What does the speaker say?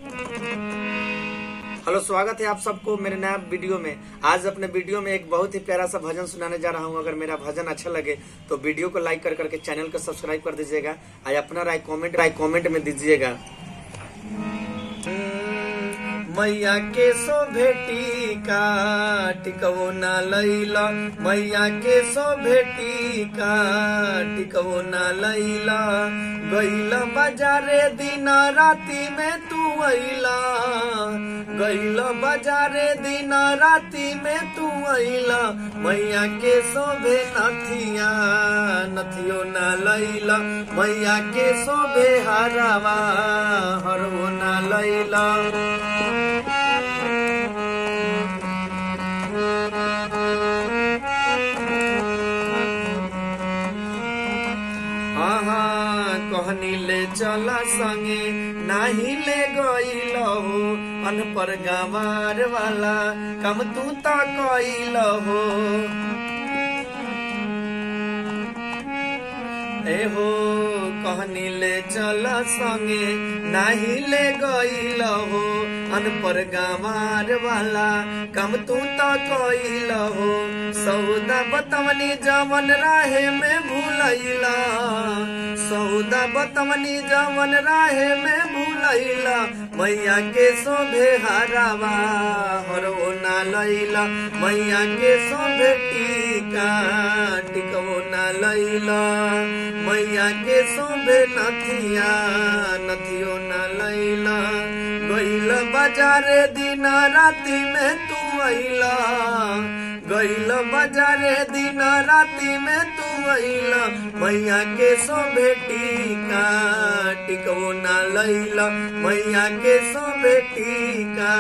Hello, स्वागत है आप सबको मेरे नया वीडियो में। आज अपने वीडियो में एक बहुत ही प्यारा सा भजन सुनाने जा रहा हूँ। अगर मेरा भजन अच्छा लगे तो वीडियो को लाइक कर करके चैनल को सब्सक्राइब कर दीजिएगा और अपना राय कमेंट में दीजिएगा। मैया के सो भेटी का टिकवो ना लैला, मैया के सो भेटी का टिकवो ना लैला। गैला बाजारे दिन राती में तू अइला, गैला बाजारे दिन राती में तू अइला। मैया के शोभे नथिया नथियो ना लैला, मैया के शोभे हरवा हरवो ना लैला। कहनी ले चला संगे नाही ले गईल हो, अनपर गंवार वाला कम तू ता कईल हो। ए हो कहनी ले चला संगे नाही ले गईल हो, अनपर गंवार वाला कम तू ता कईल हो। सौदा बतवनी जवन राहे में भूलैला, सौदा बतवनी जवन राहे में भूलैला। मैया के शोभे हरवा हरवो ना लैला, मैया के शोभे टीका टिकवो ना लैला। मैया के शोभे नथिया नथियो ना लैला। गइल बाजारे दिन राती में तू अइला, गइल बाजारे दिन राती में तू अइला। मैया के शोभे टीका टिकवो ना लैला, मैया के शोभे टीका